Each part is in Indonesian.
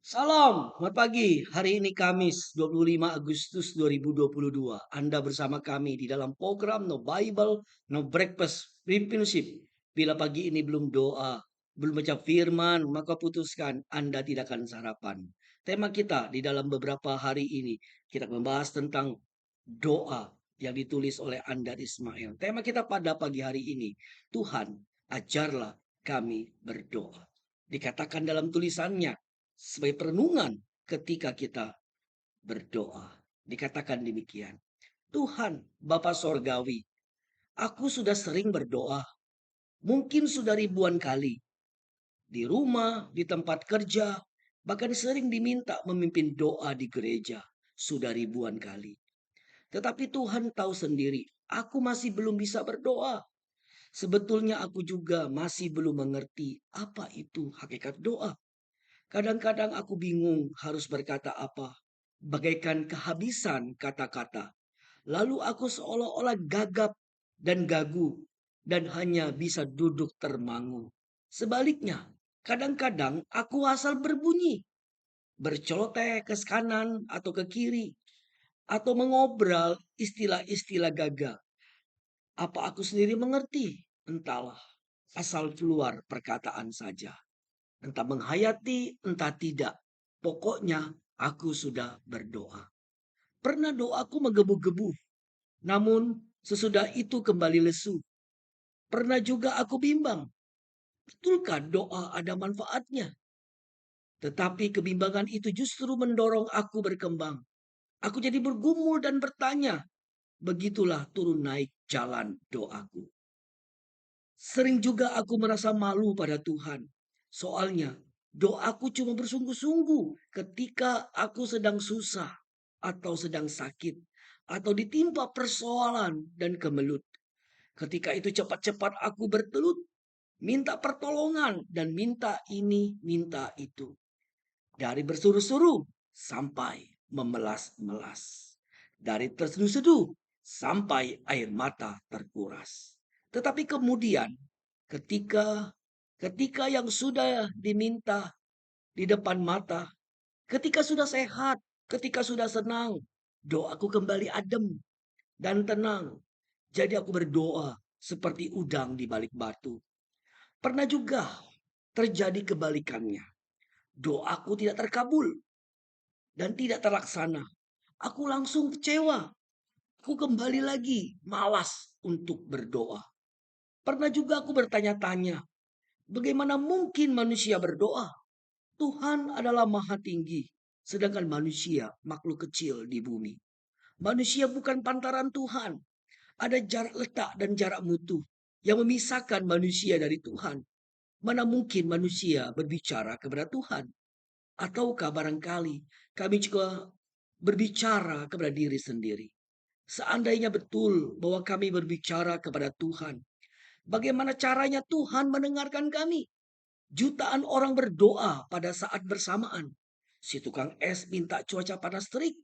Salam, selamat pagi. Hari ini Kamis 25 Agustus 2022. Anda bersama kami di dalam program No Bible, No Breakfast Championship. Bila pagi ini belum doa, belum baca firman, maka putuskan Anda tidak akan sarapan. Tema kita di dalam beberapa hari ini, kita membahas tentang doa yang ditulis oleh Andar Ismail. Tema kita pada pagi hari ini, Tuhan ajarlah kami berdoa. Dikatakan dalam tulisannya, sebagai perenungan ketika kita berdoa. Dikatakan demikian. Tuhan Bapa Sorgawi, aku sudah sering berdoa. Mungkin sudah ribuan kali. Di rumah, di tempat kerja, bahkan sering diminta memimpin doa di gereja. Sudah ribuan kali. Tetapi Tuhan tahu sendiri, aku masih belum bisa berdoa. Sebetulnya aku juga masih belum mengerti apa itu hakikat doa. Kadang-kadang aku bingung harus berkata apa, bagaikan kehabisan kata-kata. Lalu aku seolah-olah gagap dan gagu dan hanya bisa duduk termangu. Sebaliknya, kadang-kadang aku asal berbunyi, berceloteh ke kanan atau ke kiri, atau mengobrol istilah-istilah gagah. Apa aku sendiri mengerti? Entahlah, asal keluar perkataan saja. Entah menghayati, entah tidak. Pokoknya aku sudah berdoa. Pernah doaku menggebu-gebu, namun sesudah itu kembali lesu. Pernah juga aku bimbang, betulkah doa ada manfaatnya? Tetapi kebimbangan itu justru mendorong aku berkembang. Aku jadi bergumul dan bertanya. Begitulah turun naik jalan doaku. Sering juga aku merasa malu pada Tuhan. Soalnya doaku cuma bersungguh-sungguh ketika aku sedang susah atau sedang sakit atau ditimpa persoalan dan kemelut. Ketika itu cepat-cepat aku bertelut, minta pertolongan dan minta ini, minta itu. Dari bersuruh-suruh sampai memelas-melas. Dari terseduh-seduh sampai air mata terkuras. Tetapi kemudian ketika ketika yang sudah diminta di depan mata, ketika sudah sehat, ketika sudah senang, doaku kembali adem dan tenang. Jadi aku berdoa seperti udang di balik batu. Pernah juga terjadi kebalikannya. Doaku tidak terkabul dan tidak terlaksana. Aku langsung kecewa. Aku kembali lagi malas untuk berdoa. Pernah juga aku bertanya-tanya, bagaimana mungkin manusia berdoa? Tuhan adalah maha tinggi, sedangkan manusia makhluk kecil di bumi. Manusia bukan pantaran Tuhan. Ada jarak letak dan jarak mutu yang memisahkan manusia dari Tuhan. Mana mungkin manusia berbicara kepada Tuhan? Ataukah barangkali kami juga berbicara kepada diri sendiri? Seandainya betul bahwa kami berbicara kepada Tuhan, bagaimana caranya Tuhan mendengarkan kami? Jutaan orang berdoa pada saat bersamaan. Si tukang es minta cuaca panas terik.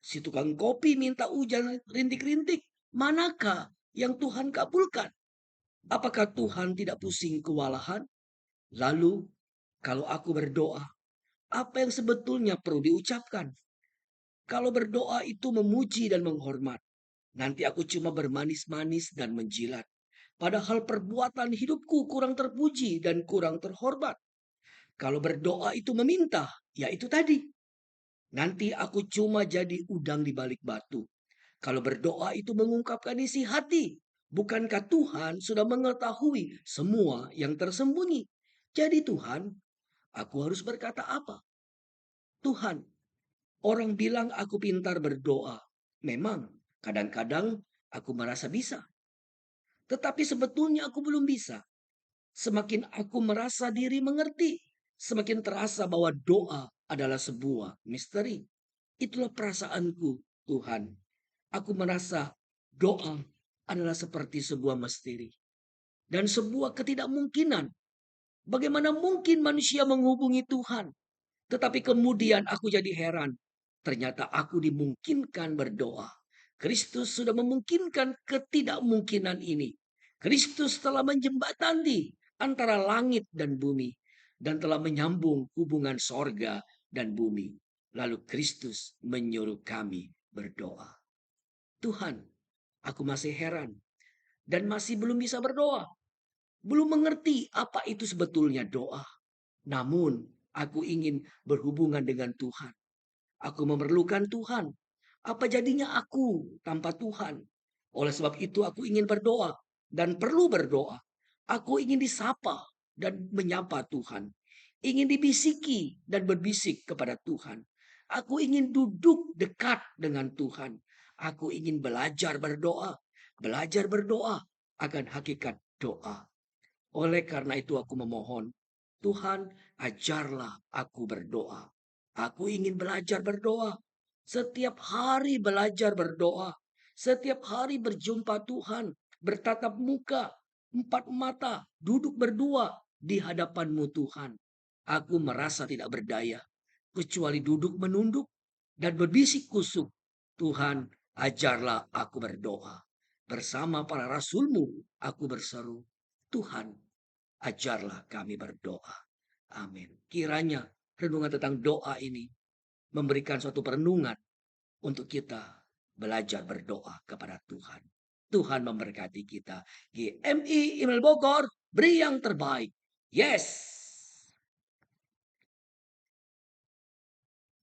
Si tukang kopi minta hujan rintik-rintik. Manakah yang Tuhan kabulkan? Apakah Tuhan tidak pusing kewalahan? Lalu, kalau aku berdoa, apa yang sebetulnya perlu diucapkan? Kalau berdoa itu memuji dan menghormat, nanti aku cuma bermanis-manis dan menjilat. Padahal perbuatan hidupku kurang terpuji dan kurang terhormat. Kalau berdoa itu meminta, ya itu tadi. Nanti aku cuma jadi udang di balik batu. Kalau berdoa itu mengungkapkan isi hati. Bukankah Tuhan sudah mengetahui semua yang tersembunyi? Jadi Tuhan, aku harus berkata apa? Tuhan, orang bilang aku pintar berdoa. Memang, kadang-kadang aku merasa bisa. Tetapi sebetulnya aku belum bisa. Semakin aku merasa diri mengerti, semakin terasa bahwa doa adalah sebuah misteri. Itulah perasaanku, Tuhan. Aku merasa doa adalah seperti sebuah misteri dan sebuah ketidakmungkinan. Bagaimana mungkin manusia menghubungi Tuhan? Tetapi kemudian aku jadi heran. Ternyata aku dimungkinkan berdoa. Kristus sudah memungkinkan ketidakmungkinan ini. Kristus telah menjembatani antara langit dan bumi dan telah menyambung hubungan sorga dan bumi. Lalu Kristus menyuruh kami berdoa. Tuhan, aku masih heran dan masih belum bisa berdoa. Belum mengerti apa itu sebetulnya doa. Namun, aku ingin berhubungan dengan Tuhan. Aku memerlukan Tuhan. Apa jadinya aku tanpa Tuhan? Oleh sebab itu aku ingin berdoa dan perlu berdoa. Aku ingin disapa dan menyapa Tuhan. Ingin dibisiki dan berbisik kepada Tuhan. Aku ingin duduk dekat dengan Tuhan. Aku ingin belajar berdoa. Belajar berdoa akan hakikat doa. Oleh karena itu aku memohon, Tuhan ajarlah aku berdoa. Aku ingin belajar berdoa. Setiap hari belajar berdoa. Setiap hari berjumpa Tuhan. Bertatap muka. Empat mata. Duduk berdua di hadapan-Mu Tuhan. Aku merasa tidak berdaya. Kecuali duduk menunduk dan berbisik kusuk. Tuhan ajarlah aku berdoa. Bersama para rasul-Mu aku berseru. Tuhan, ajarlah kami berdoa. Amin. Kiranya renungan tentang doa ini memberikan suatu perenungan untuk kita belajar berdoa kepada Tuhan. Tuhan memberkati kita. GMI Email Bogor, beri yang terbaik. Yes.